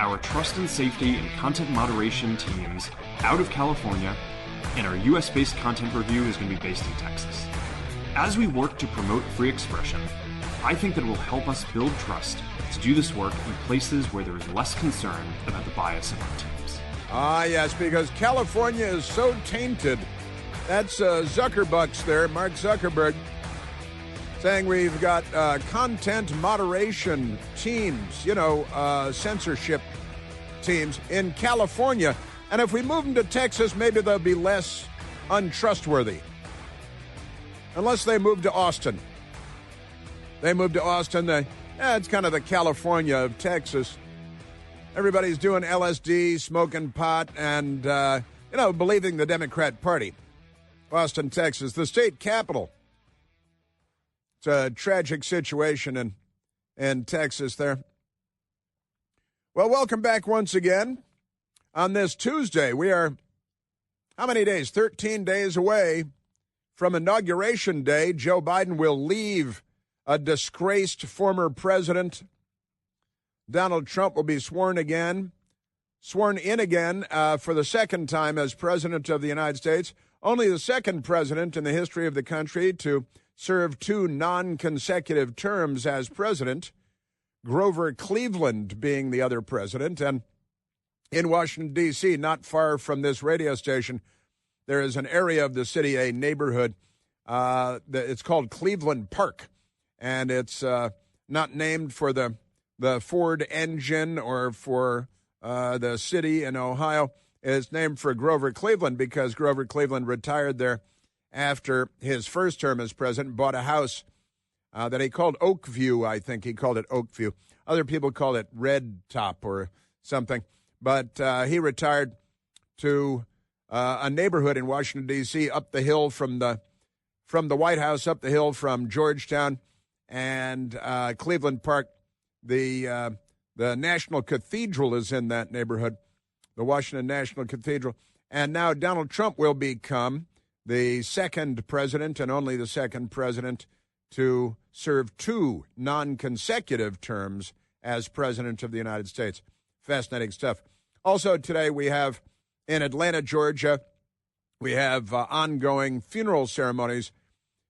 our trust and safety and content moderation teams out of California, and our US-based content review is going to be based in Texas. As we work to promote free expression, I think that it will help us build trust to do this work in places where there is less concern about the bias of our teams. Ah, yes, because California is so tainted. That's Zuckerbucks there, Mark Zuckerberg, saying we've got content moderation teams, censorship teams in California. And if we move them to Texas, maybe they'll be less untrustworthy. Unless they move to Austin. They move to Austin. It's kind of the California of Texas. Everybody's doing LSD, smoking pot, and, believing the Democrat Party. Austin, Texas, the state capital. It's a tragic situation in Texas there. Well, welcome back once again. On this Tuesday, we are, how many days? 13 days away from Inauguration Day. Joe Biden will leave a disgraced former president. Donald Trump will be sworn in again for the second time as president of the United States. Only the second president in the history of the country to serve 2 non-consecutive terms as president, Grover Cleveland being the other president. And in Washington, D.C., not far from this radio station, there is an area of the city, a neighborhood. It's called Cleveland Park, and it's not named for the Ford engine or for the city in Ohio. It's named for Grover Cleveland because Grover Cleveland retired there after his first term as president, bought a house that he called Oakview. I think he called it Oakview. Other people call it Red Top or something. But he retired to a neighborhood in Washington, D.C., up the hill from the White House, up the hill from Georgetown and Cleveland Park. The National Cathedral is in that neighborhood, the Washington National Cathedral. And now Donald Trump will become the second president and only the second president to serve 2 non-consecutive terms as president of the United States. Fascinating stuff. Also today we have in Atlanta, Georgia, we have ongoing funeral ceremonies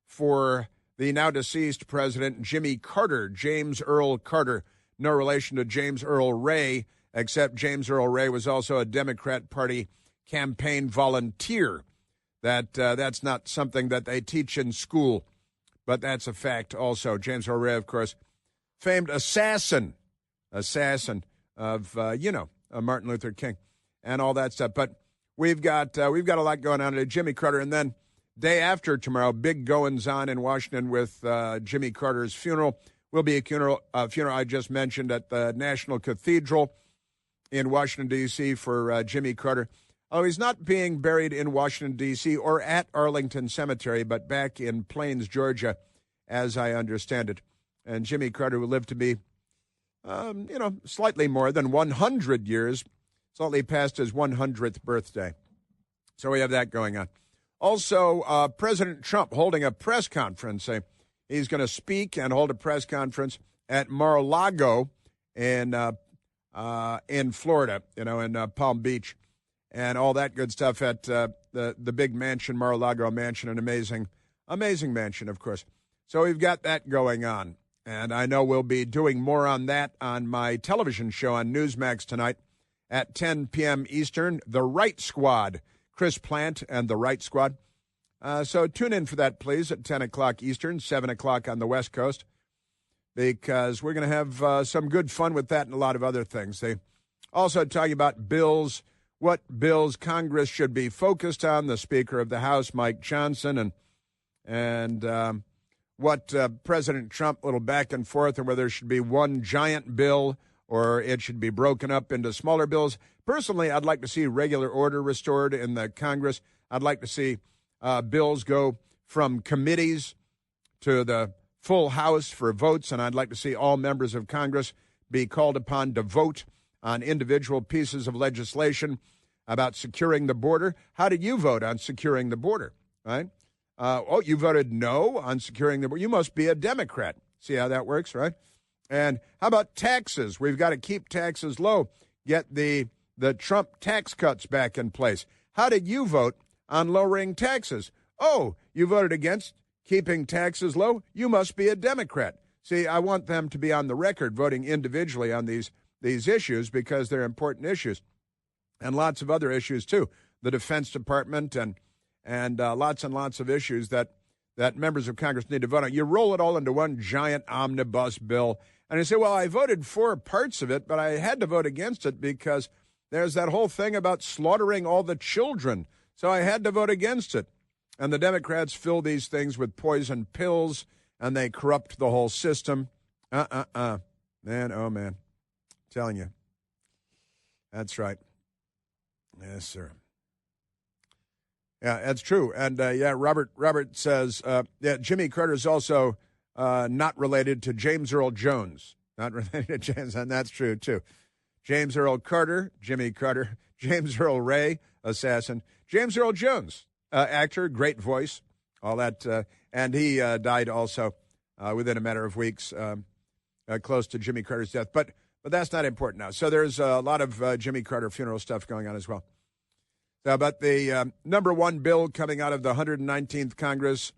for the now deceased president, Jimmy Carter, James Earl Carter. No relation to James Earl Ray, except James Earl Ray was also a Democrat Party campaign volunteer. That's not something that they teach in school, but that's a fact also. James Earl Ray, of course, famed assassin of Martin Luther King and all that stuff. But we've got a lot going on today. Jimmy Carter, and then day after tomorrow, big goings on in Washington with Jimmy Carter's funeral. Will be a funeral I just mentioned at the National Cathedral in Washington, D.C. for Jimmy Carter. Oh, he's not being buried in Washington, D.C. or at Arlington Cemetery, but back in Plains, Georgia, as I understand it. And Jimmy Carter will live to be, slightly more than 100 years, slightly past his 100th birthday. So we have that going on. Also, President Trump holding a press conference. He's going to speak and hold a press conference at Mar-a-Lago in Florida, in Palm Beach, and all that good stuff at the big mansion, Mar-a-Lago mansion, an amazing mansion, of course. So we've got that going on, and I know we'll be doing more on that on my television show on Newsmax tonight at 10 p.m. Eastern, The Right Squad, Chris Plant and The Right Squad. So tune in for that, please, at 10 o'clock Eastern, 7 o'clock on the West Coast, because we're going to have some good fun with that and a lot of other things. They also talking about bills, what bills Congress should be focused on, the Speaker of the House, Mike Johnson, and what President Trump, a little back and forth, and whether there should be one giant bill or it should be broken up into smaller bills. Personally, I'd like to see regular order restored in the Congress. I'd like to see bills go from committees to the full House for votes, and I'd like to see all members of Congress be called upon to vote on individual pieces of legislation about securing the border. How did you vote on securing the border, right? You voted no on securing the border. You must be a Democrat. See how that works, right? And how about taxes? We've got to keep taxes low. get the Trump tax cuts back in place. How did you vote on lowering taxes? Oh, you voted against keeping taxes low? You must be a Democrat. See, I want them to be on the record voting individually on these issues because they're important issues, and lots of other issues too. The Defense Department and lots and lots of issues that members of Congress need to vote on. You roll it all into one giant omnibus bill, and you say, well, I voted for parts of it, but I had to vote against it because there's that whole thing about slaughtering all the children, so I had to vote against it. And the Democrats fill these things with poison pills, and they corrupt the whole system. Man, oh, man. Telling you. That's right. Yes, sir. Yeah, that's true. And, Robert says, Jimmy Carter's also not related to James Earl Jones. Not related to James, and that's true, too. James Earl Carter, Jimmy Carter, James Earl Ray, assassin, James Earl Jones, actor, great voice, all that. And he died also within a matter of weeks, close to Jimmy Carter's death. But that's not important now. So there's a lot of Jimmy Carter funeral stuff going on as well. But the number one bill coming out of the 119th Congress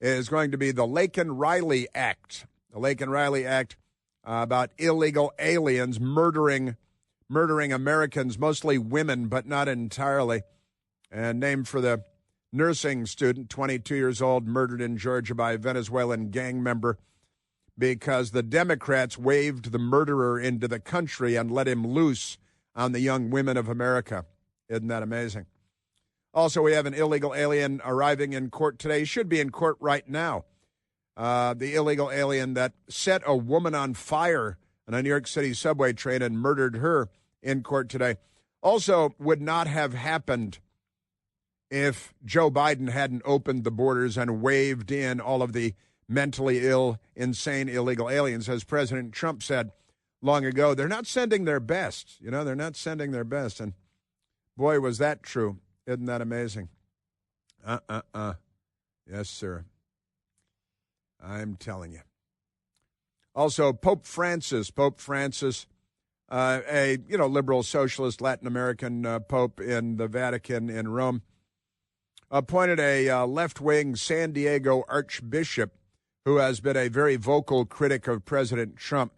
is going to be the Laken-Riley Act. The Laken-Riley Act about illegal aliens murdering Americans, mostly women, but not entirely, and named for the nursing student, 22 years old, murdered in Georgia by a Venezuelan gang member because the Democrats waved the murderer into the country and let him loose on the young women of America. Isn't that amazing? Also, we have an illegal alien arriving in court today. He should be in court right now. The illegal alien that set a woman on fire on a New York City subway train and murdered her in court today. Also would not have happened if Joe Biden hadn't opened the borders and waved in all of the mentally ill, insane, illegal aliens. As President Trump said long ago, they're not sending their best. You know, they're not sending their best. And boy, was that true. Isn't that amazing? Yes, sir. I'm telling you. Also, Pope Francis, a liberal socialist Latin American pope in the Vatican in Rome, appointed a left-wing San Diego archbishop who has been a very vocal critic of President Trump,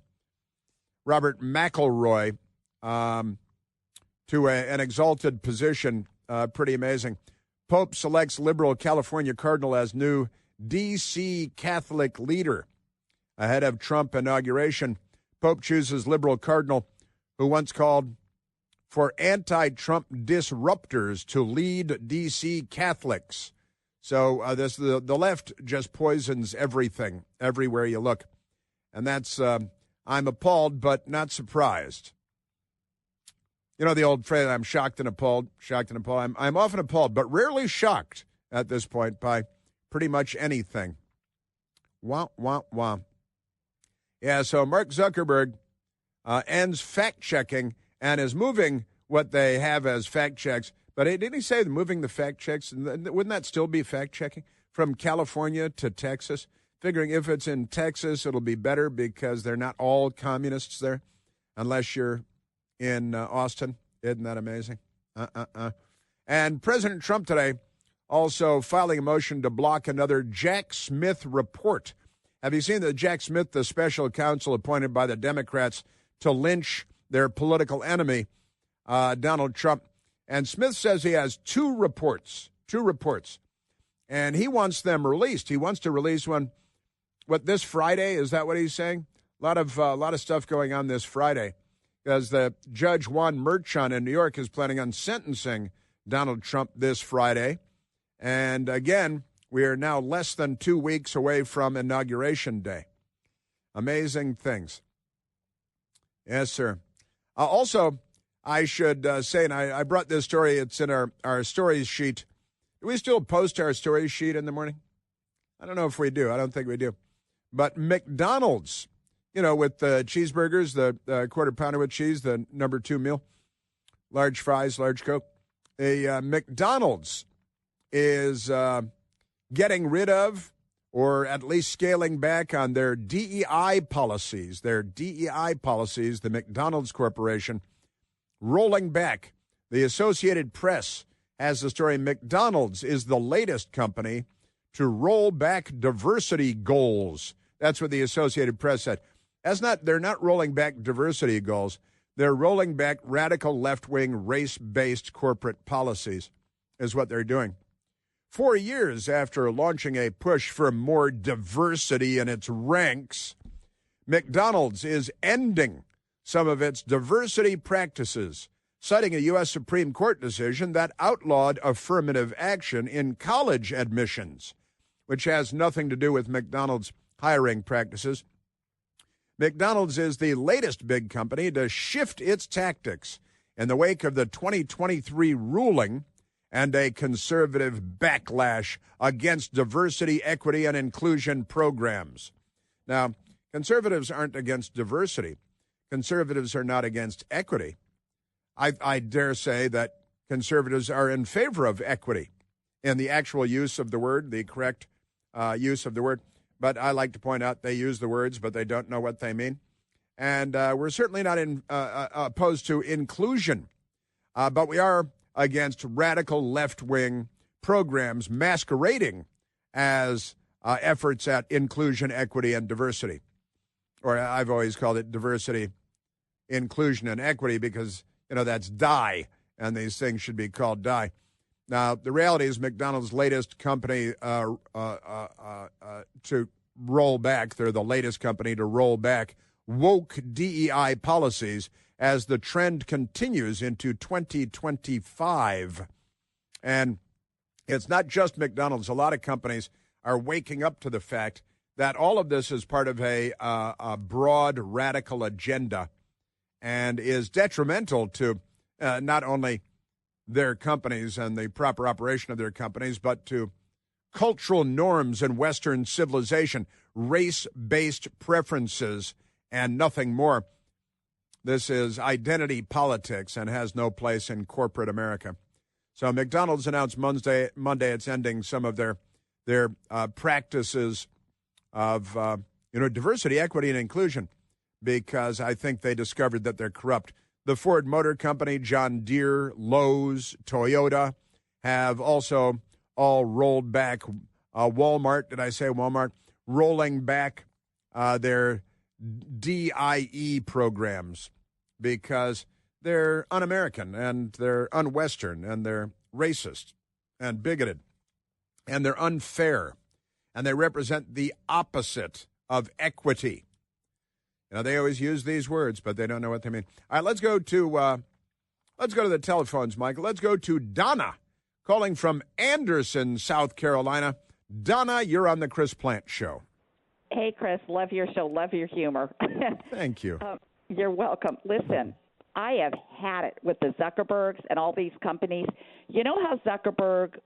Robert McElroy, to an exalted position. Pretty amazing. Pope selects liberal California cardinal as new D.C. Catholic leader. Ahead of Trump inauguration, Pope chooses liberal cardinal who once called for anti-Trump disruptors to lead D.C. Catholics. So the left just poisons everything, everywhere you look. And that's, I'm appalled, but not surprised. You know the old phrase, I'm shocked and appalled. I'm often appalled, but rarely shocked at this point by pretty much anything. Wah, wah, wah. Yeah, so Mark Zuckerberg ends fact-checking and is moving what they have as fact-checks. But didn't he say moving the fact-checks? Wouldn't that still be fact-checking? From California to Texas? Figuring if it's in Texas, it'll be better because they're not all communists there, unless you're in Austin. Isn't that amazing? And President Trump today also filing a motion to block another Jack Smith report. Have you seen that Jack Smith, the special counsel appointed by the Democrats to lynch their political enemy, Donald Trump? And Smith says he has two reports, and he wants them released. He wants to release one, this Friday? Is that what he's saying? A lot of stuff going on this Friday, because the Judge Juan Merchan in New York is planning on sentencing Donald Trump this Friday. And again, we are now less than 2 weeks away from Inauguration Day. Amazing things. Yes, sir. Also, I should say, and I brought this story, it's in our stories sheet. Do we still post our stories sheet in the morning? I don't know if we do. I don't think we do. But McDonald's, with the cheeseburgers, the quarter pounder with cheese, the number 2 meal, large fries, large Coke. McDonald's is getting rid of, or at least scaling back on their DEI policies. The McDonald's Corporation rolling back. The Associated Press has the story, McDonald's is the latest company to roll back diversity goals. That's what the Associated Press said. They're not rolling back diversity goals. They're rolling back radical left-wing race-based corporate policies is what they're doing. 4 years after launching a push for more diversity in its ranks, McDonald's is ending some of its diversity practices, citing a U.S. Supreme Court decision that outlawed affirmative action in college admissions, which has nothing to do with McDonald's hiring practices. McDonald's is the latest big company to shift its tactics in the wake of the 2023 ruling and a conservative backlash against diversity, equity, and inclusion programs. Now, conservatives aren't against diversity. Conservatives are not against equity. I dare say that conservatives are in favor of equity in the actual use of the word, the correct use of the word. But I like to point out they use the words, but they don't know what they mean. And we're certainly not opposed to inclusion, but we are against radical left-wing programs masquerading as efforts at inclusion, equity, and diversity. Or I've always called it diversity, inclusion, and equity because, that's DIE, and these things should be called DIE. Now, the reality is McDonald's latest company to roll back, they're the latest company to roll back woke DEI policies as the trend continues into 2025. And it's not just McDonald's. A lot of companies are waking up to the fact that all of this is part of a broad radical agenda and is detrimental to not only their companies and the proper operation of their companies, but to cultural norms in Western civilization, race-based preferences, and nothing more. This is identity politics and has no place in corporate America. So McDonald's announced Monday it's ending some of their practices of diversity, equity, and inclusion because I think they discovered that they're corrupt. The Ford Motor Company, John Deere, Lowe's, Toyota have also all rolled back. Walmart, did I say Walmart? Rolling back their DIE programs because they're un-American and they're un-Western and they're racist and bigoted and they're unfair and they represent the opposite of equity. They always use these words, but they don't know what they mean. All right, let's go to the telephones, Michael. Let's go to Donna, calling from Anderson, South Carolina. Donna, you're on the Chris Plante Show. Hey, Chris, love your show, love your humor. Thank you. You're welcome. Listen, I have had it with the Zuckerbergs and all these companies. You know how Zuckerberg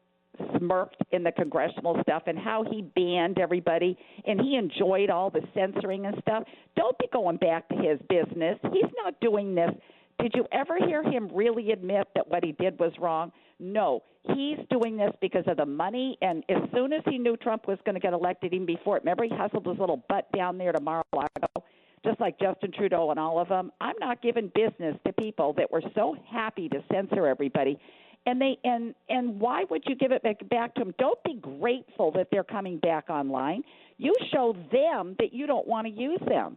smirked in the congressional stuff and how he banned everybody and he enjoyed all the censoring and stuff? Don't be going back to his business. He's not doing this. Did you ever hear him really admit that what he did was wrong? No. He's doing this because of the money, and as soon as he knew Trump was going to get elected, even before it, remember he hustled his little butt down there to Mar-a-Lago, just like Justin Trudeau and all of them. I'm not giving business to people that were so happy to censor everybody. And why would you give it back to them? Don't be grateful that they're coming back online. You show them that you don't want to use them.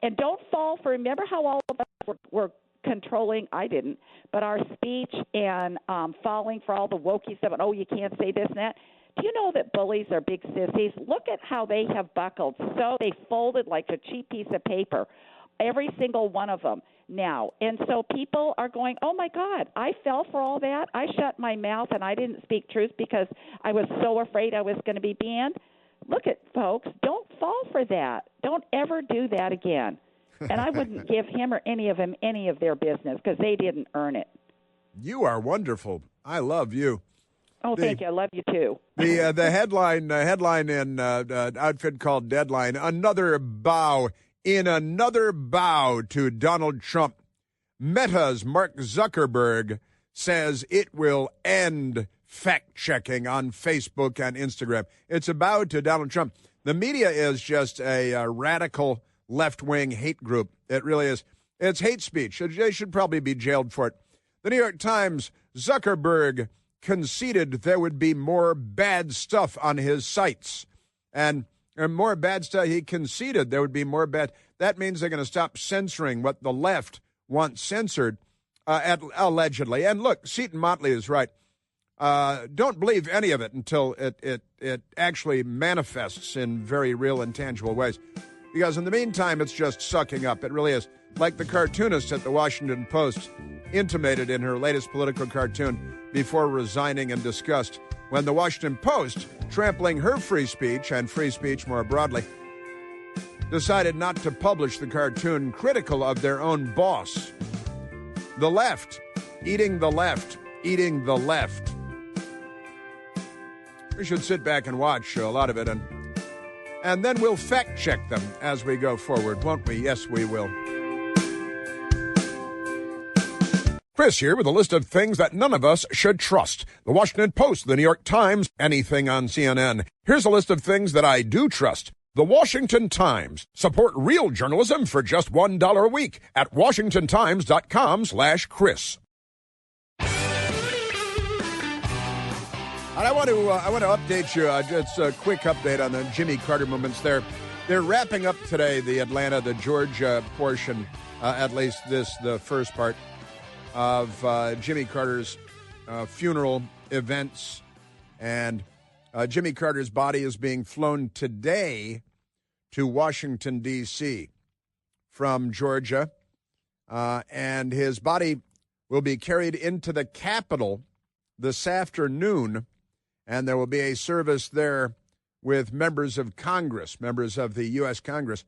And don't fall for, remember how all of us were controlling, I didn't, but our speech and falling for all the wokey stuff, and you can't say this and that. Do you know that bullies are big sissies? Look at how they have buckled. So they folded like a cheap piece of paper, every single one of them now. And so people are going, oh, my God, I fell for all that. I shut my mouth and I didn't speak truth because I was so afraid I was going to be banned. Look at folks, don't fall for that. Don't ever do that again. And I wouldn't give him or any of them any of their business because they didn't earn it. You are wonderful. I love you. Oh, thank you. I love you, too. The headline in outfit called Deadline, another bow to Donald Trump. Meta's Mark Zuckerberg says it will end fact-checking on Facebook and Instagram. It's a bow to Donald Trump. The media is just a radical left-wing hate group. It really is. It's hate speech. They should probably be jailed for it. The New York Times, Zuckerberg conceded there would be more bad stuff on his sites. And more bad stuff. He conceded there would be more bad. That means they're going to stop censoring what the left wants censored, allegedly. And look, Seton Motley is right. Don't believe any of it until it actually manifests in very real and tangible ways. Because in the meantime, it's just sucking up. It really is. Like the cartoonist at the Washington Post intimated in her latest political cartoon before resigning in disgust, when the Washington Post, trampling her free speech and free speech more broadly, decided not to publish the cartoon critical of their own boss. The left, eating the left, eating the left. We should sit back and watch a lot of it, and then we'll fact check them as we go forward, won't we? Yes, we will. Chris here with a list of things that none of us should trust. The Washington Post, the New York Times, anything on CNN. Here's a list of things that I do trust. The Washington Times. Support real journalism for just $1 a week at washingtontimes.com/Chris. And I want to update you, just a quick update on the Jimmy Carter movements there. They're wrapping up today the Atlanta, the Georgia portion, at least the first part of Jimmy Carter's funeral events. And Jimmy Carter's body is being flown today to Washington, D.C. from Georgia. And his body will be carried into the Capitol this afternoon. And there will be a service there with members of Congress, members of the U.S. Congress,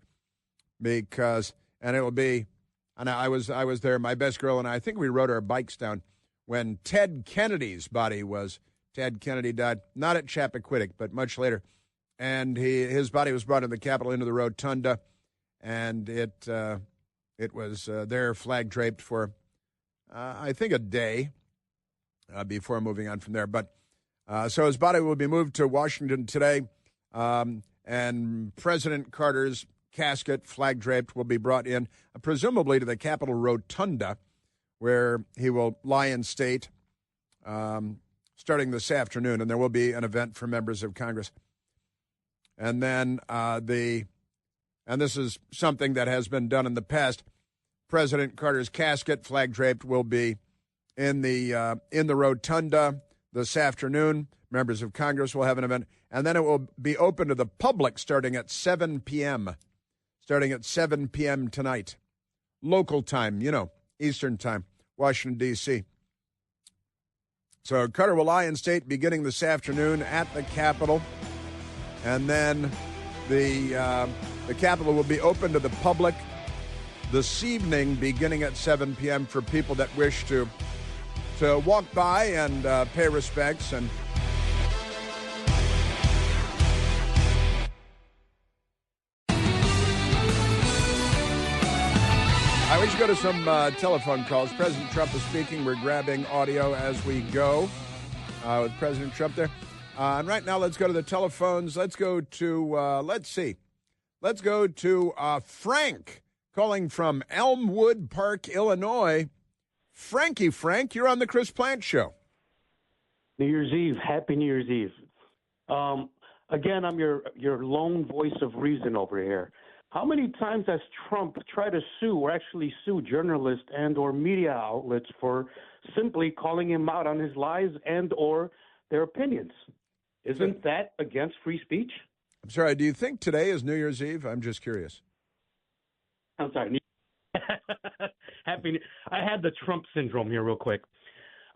and it will be, and I was there, my best girl and I think we rode our bikes down when Ted Kennedy's body Ted Kennedy died, not at Chappaquiddick, but much later. And his body was brought in the Capitol into the rotunda, and it was there flag draped for, I think, a day before moving on from there. But so his body will be moved to Washington today, and President Carter's casket, flag draped, will be brought in, presumably to the Capitol Rotunda, where he will lie in state starting this afternoon, and there will be an event for members of Congress. And then and this is something that has been done in the past, President Carter's casket, flag draped, will be in the Rotunda this afternoon. Members of Congress will have an event, and then it will be open to the public starting at 7 p.m. Starting at 7 p.m. tonight. Local time, Eastern time, Washington, D.C. So Carter will lie in state beginning this afternoon at the Capitol, and then the Capitol will be open to the public this evening beginning at 7 p.m. for people that wish to walk by and pay respects. And we should go to some telephone calls. President Trump is speaking. We're grabbing audio as we go with President Trump there. And right now, let's go to the telephones. Let's go to, Let's go to Frank calling from Elmwood Park, Illinois. Frank, you're on the Chris Plante Show. New Year's Eve. Happy New Year's Eve. Again, I'm your lone voice of reason over here. How many times has Trump tried to sue or actually sue journalists and or media outlets for simply calling him out on his lies and or their opinions? Isn't that against free speech? I'm sorry, do you think today is New Year's Eve? I'm just curious. I'm sorry. I had the Trump syndrome here real quick.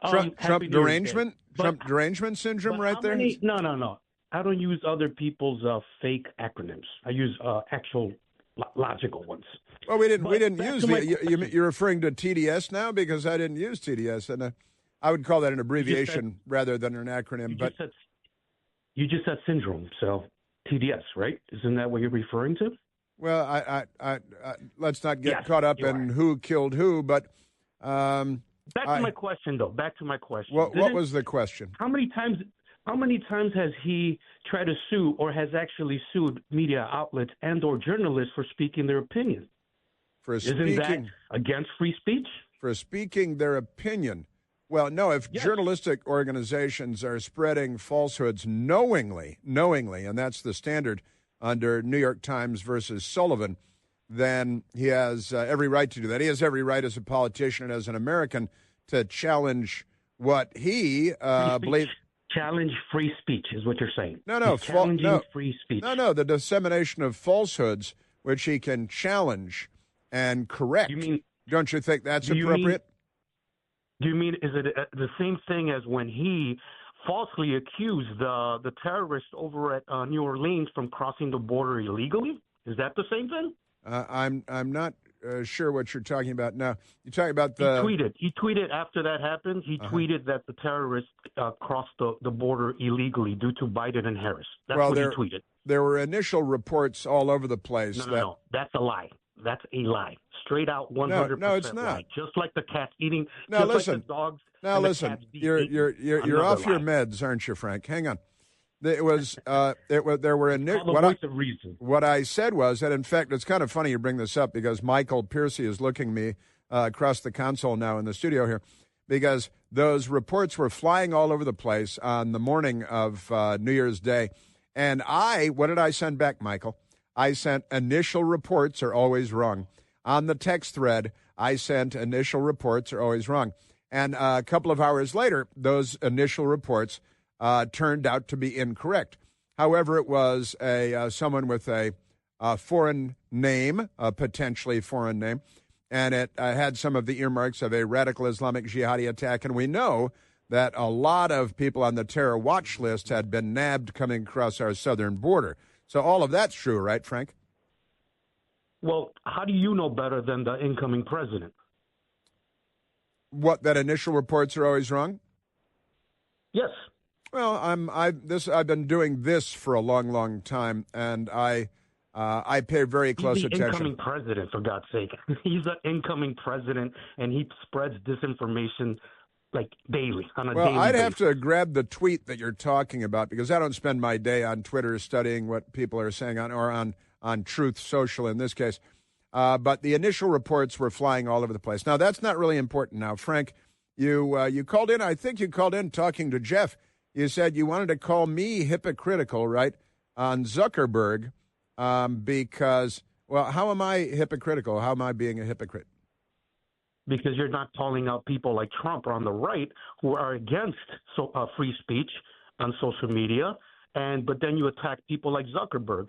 Trump derangement? Trump derangement syndrome right there? No. I don't use other people's fake acronyms. I use actual logical ones. Well, we didn't use you're referring to TDS now, because I didn't use TDS, and I would call that an abbreviation rather than an acronym. You just said syndrome, so TDS, right? Isn't that what you're referring to? Well, I let's not get caught up in who killed who, but back to my question, though. What was the question? How many times has he tried to sue or has actually sued media outlets and or journalists for speaking their opinion? for Isn't speaking that against free speech? for speaking their opinion. Well, no, if journalistic organizations are spreading falsehoods knowingly, and that's the standard under New York Times versus Sullivan, then he has every right to do that. He has every right as a politician and as an American to challenge what he believes. Challenge free speech is what you're saying. No, challenging free speech. No, the dissemination of falsehoods, which he can challenge and correct. Don't you think that's appropriate? Do you mean, is it the same thing as when he falsely accused the terrorists over at New Orleans from crossing the border illegally? Is that the same thing? I'm not sure what you're talking about now. You're talking about the... He tweeted after that happened, he tweeted that the terrorists crossed the border illegally due to Biden and Harris. That's what he tweeted. There were initial reports all over the place. No. That's a lie. That's a lie. Straight out 100% no, it's not. lie. Just like the cats eating, now, just listen. like the dogs. Now, listen. You're off your meds, aren't you, Frank? Hang on. There were what I said was that, in fact, it's kind of funny you bring this up because Michael Piercy is looking me across the console now in the studio here, because those reports were flying all over the place on the morning of New Year's Day. And what did I send back, Michael? I sent initial reports are always wrong. On the text thread, I sent initial reports are always wrong. And a couple of hours later, those initial reports turned out to be incorrect. However, it was someone with a foreign name, a potentially foreign name, and it had some of the earmarks of a radical Islamic jihadi attack. And we know that a lot of people on the terror watch list had been nabbed coming across our southern border. So all of that's true, right, Frank? Well, how do you know better than the incoming president? What, that initial reports are always wrong? Yes. Well, I've been doing this for a long, long time, and I pay very close attention. He's the incoming president, for God's sake. He's the incoming president, and he spreads disinformation like daily, on a daily basis. Well, I'd have to grab the tweet that you're talking about because I don't spend my day on Twitter studying what people are saying on Truth Social in this case. But the initial reports were flying all over the place. Now, that's not really important now. Frank, you called in. I think you called in talking to Jeff. You said you wanted to call me hypocritical, right, on Zuckerberg because, well, how am I hypocritical? How am I being a hypocrite? Because you're not calling out people like Trump on the right who are against free speech on social media, but then you attack people like Zuckerberg.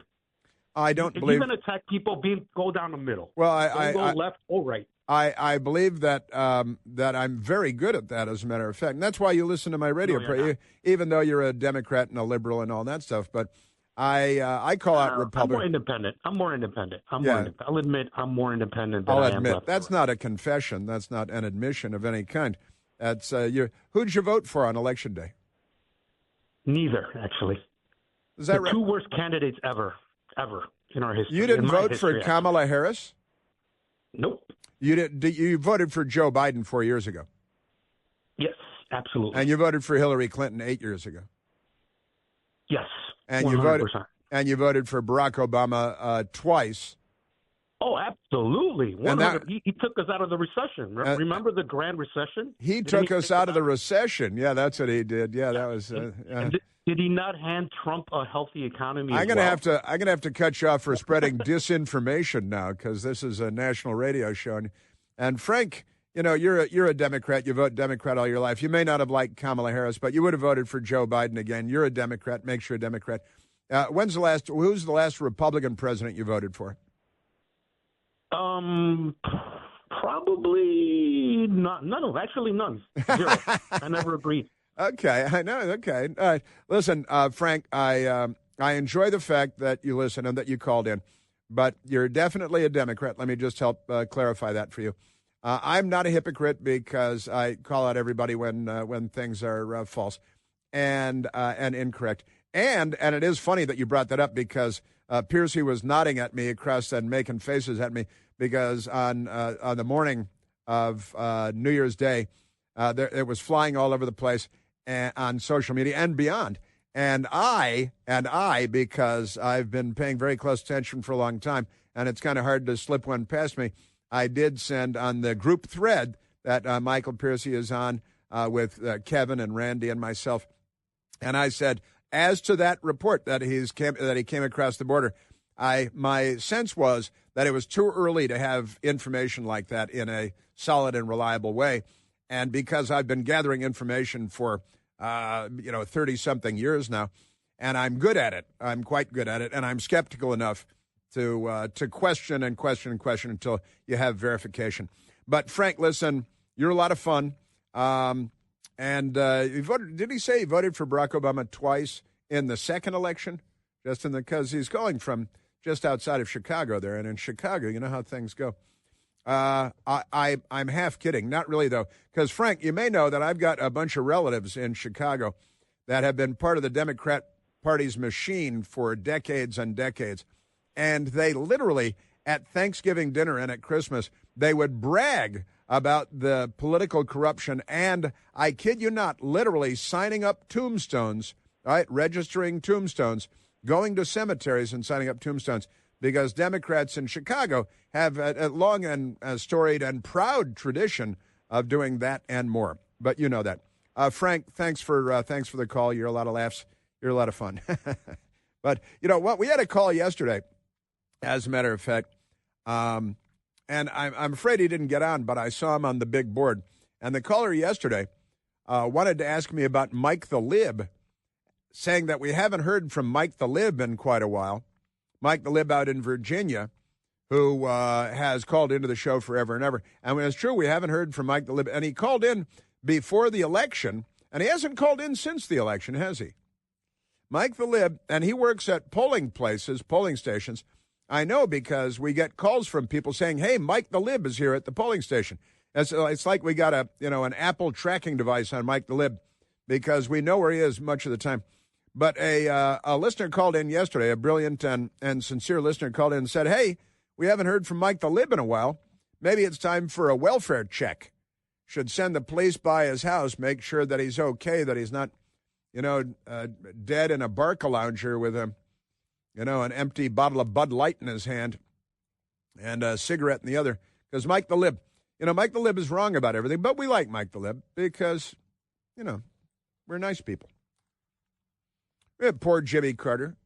I don't believe you're going to attack people. Go down the middle. Well, go left or right. I believe that that I'm very good at that, as a matter of fact, and that's why you listen to my radio program, even though you're a Democrat and a liberal and all that stuff. But I call out Republicans. I'm more independent. I'll admit I'm more independent than I am left. That's not a confession. That's not an admission of any kind. That's who'd you vote for on Election Day? Neither, actually. Is that the two worst candidates ever in our history. You didn't vote for Kamala Harris? Nope. You did. You voted for Joe Biden 4 years ago? Yes, absolutely. And you voted for Hillary Clinton 8 years ago? Yes. And 100%. you voted for Barack Obama twice. Oh, absolutely. He took us out of the recession. Remember the Grand Recession? He took us out of the recession. Yeah, that's what he did. Yeah, that was. Did he not hand Trump a healthy economy? I'm gonna have to cut you off for spreading disinformation now because this is a national radio show. And Frank, you're a Democrat. You vote Democrat all your life. You may not have liked Kamala Harris, but you would have voted for Joe Biden again. You're a Democrat. Make sure a Democrat. Who's the last Republican president you voted for? Probably not. None. Actually, none. Zero. I never agreed. Okay, I know. Okay, all right. Listen, Frank, I enjoy the fact that you listen and that you called in, but you're definitely a Democrat. Let me just help clarify that for you. I'm not a hypocrite because I call out everybody when things are false and incorrect. And it is funny that you brought that up because Piercy was nodding at me across and making faces at me because on the morning of New Year's Day, it was flying all over the place on social media and beyond. And I, because I've been paying very close attention for a long time, and it's kind of hard to slip one past me, I did send on the group thread that Michael Piercy is on with Kevin and Randy and myself. And I said, as to that report that he came across the border, my sense was that it was too early to have information like that in a solid and reliable way. And because I've been gathering information for 30-something years now, and I'm good at it, I'm quite good at it, and I'm skeptical enough to question and question and question until you have verification. But Frank, listen, you're a lot of fun. And he voted, did he say he voted for Barack Obama twice in the second election? Because he's calling from just outside of Chicago there. And in Chicago, you know how things go. I'm half kidding. Not really, though. Because, Frank, you may know that I've got a bunch of relatives in Chicago that have been part of the Democrat Party's machine for decades and decades. And they literally, at Thanksgiving dinner and at Christmas, they would brag about the political corruption and, I kid you not, literally signing up tombstones, right, registering tombstones, going to cemeteries and signing up tombstones, because Democrats in Chicago have a long and storied and proud tradition of doing that and more. But you know that. Frank, thanks for the call. You're a lot of laughs. You're a lot of fun. But you know what? We had a call yesterday, as a matter of fact, and I'm afraid he didn't get on, but I saw him on the big board. And the caller yesterday wanted to ask me about Mike the Lib, saying that we haven't heard from Mike the Lib in quite a while. Mike the Lib out in Virginia, who has called into the show forever and ever. And it's true, we haven't heard from Mike the Lib. And he called in before the election, and he hasn't called in since the election, has he? Mike the Lib, and he works at polling places, polling stations. I know because we get calls from people saying, hey, Mike the Lib is here at the polling station. It's like we got an Apple tracking device on Mike the Lib because we know where he is much of the time. But a listener called in yesterday, a brilliant and sincere listener called in and said, hey, we haven't heard from Mike the Lib in a while. Maybe it's time for a welfare check. Should send the police by his house, make sure that he's okay, that he's not, dead in a Barcalounger with an empty bottle of Bud Light in his hand and a cigarette in the other. Because Mike the Lib, Mike the Lib is wrong about everything, but we like Mike the Lib because, we're nice people. We have poor Jimmy Carter.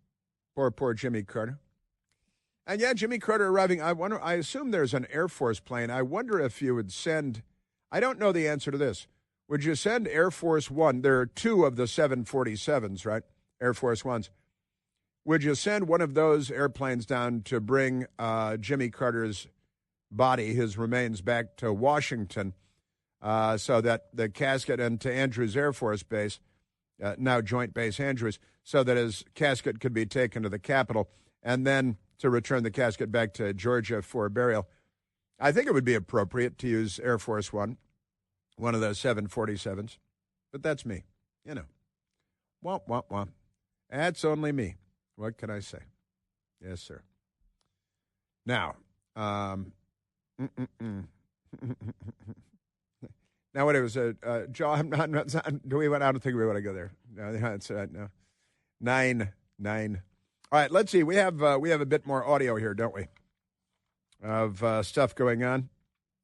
Poor Jimmy Carter. And yeah, Jimmy Carter arriving. I assume there's an Air Force plane. I wonder if you would send, I don't know the answer to this. Would you send Air Force One? There are two of the 747s, right? Air Force Ones. Would you send one of those airplanes down to bring Jimmy Carter's body, his remains, back to Washington so that the casket, and to Andrews Air Force Base, now Joint Base Andrews, so that his casket could be taken to the Capitol, and then to return the casket back to Georgia for burial? I think it would be appropriate to use Air Force One of those 747s. But that's me, Womp, womp, womp. That's only me. What can I say? Yes, sir. Now, now what it was, Joe, I don't think we want to go there. No, that's right. No. Nine. All right, let's see. We have a bit more audio here, don't we? Of stuff going on.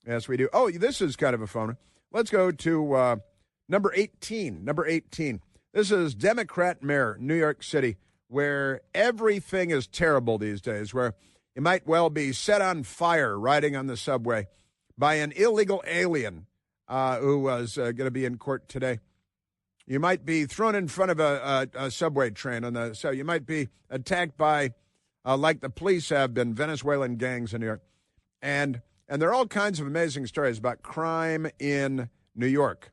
Yes, we do. Oh, this is kind of a phone. Let's go to number 18. Number 18. This is Democrat mayor, New York City, where everything is terrible these days, where you might well be set on fire riding on the subway by an illegal alien who was going to be in court today. You might be thrown in front of a subway train, so you might be attacked by, like the police have been, Venezuelan gangs in New York. And there are all kinds of amazing stories about crime in New York.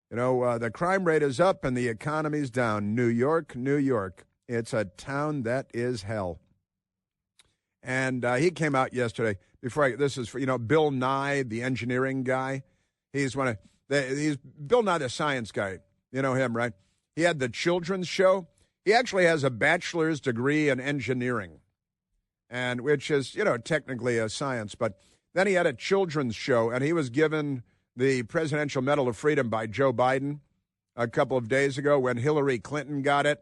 The crime rate is up and the economy's down. New York. It's a town that is hell. And he came out yesterday. This is for, Bill Nye, the engineering guy. He's Bill Nye, the science guy. You know him, right? He had the children's show. He actually has a bachelor's degree in engineering, and which is, technically a science. But then he had a children's show, and he was given the Presidential Medal of Freedom by Joe Biden a couple of days ago when Hillary Clinton got it.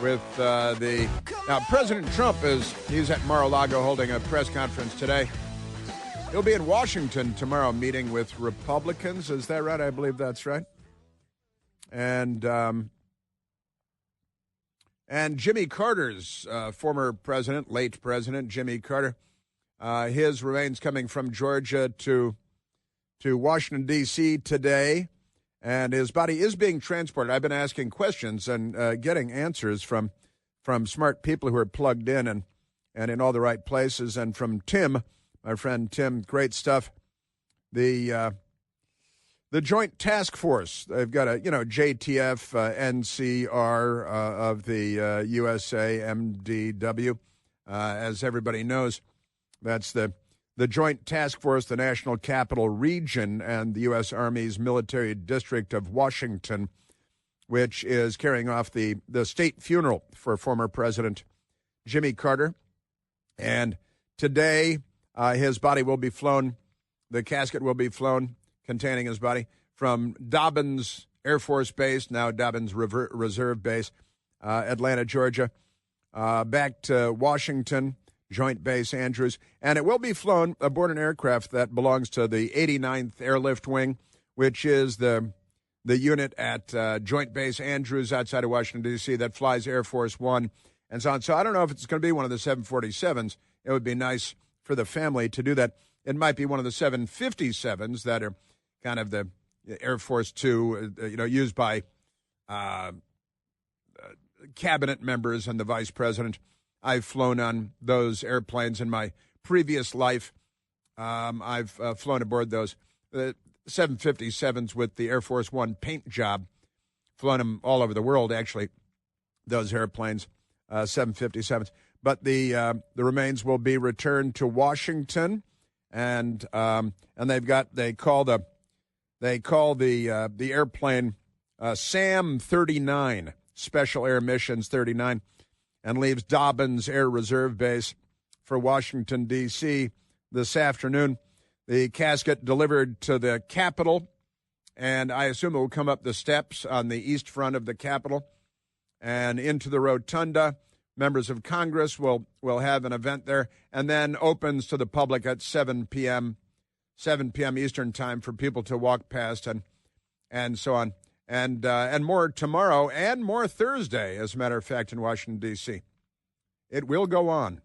with now President Trump he's at Mar-a-Lago holding a press conference today. He'll be in Washington tomorrow meeting with Republicans. Is that right? I believe that's right. And Jimmy Carter's former president, late president Jimmy Carter, his remains coming from Georgia to Washington, D.C. today. And his body is being transported. I've been asking questions and getting answers from smart people who are plugged in and in all the right places. And from Tim, my friend Tim, great stuff. The Joint Task Force, they've got a, JTF, NCR of the USA, MDW, as everybody knows. That's the Joint Task Force, the National Capital Region, and the U.S. Army's Military District of Washington, which is carrying off the state funeral for former President Jimmy Carter. And today, his body will be flown, the casket will be flown containing his body from Dobbins Air Force Base, now Dobbins Reserve Base, Atlanta, Georgia, back to Washington, Joint Base Andrews, and it will be flown aboard an aircraft that belongs to the 89th Airlift Wing, which is the unit at Joint Base Andrews outside of Washington, D.C. that flies Air Force One and so on. So I don't know if it's going to be one of the 747s. It would be nice for the family to do that. It might be one of the 757s that are kind of the Air Force Two, used by cabinet members and the vice president. I've flown on those airplanes in my previous life. I've flown aboard those 757s with the Air Force One paint job. Flown them all over the world, actually, those airplanes, 757s. But the remains will be returned to Washington, and they call the airplane SAM 39, Special Air Missions 39. And leaves Dobbins Air Reserve Base for Washington, D.C. this afternoon. The casket delivered to the Capitol, and I assume it will come up the steps on the east front of the Capitol and into the rotunda. Members of Congress will have an event there, and then opens to the public at 7 p.m. Eastern time for people to walk past and so on. And more tomorrow and more Thursday, as a matter of fact, in Washington, D.C. It will go on.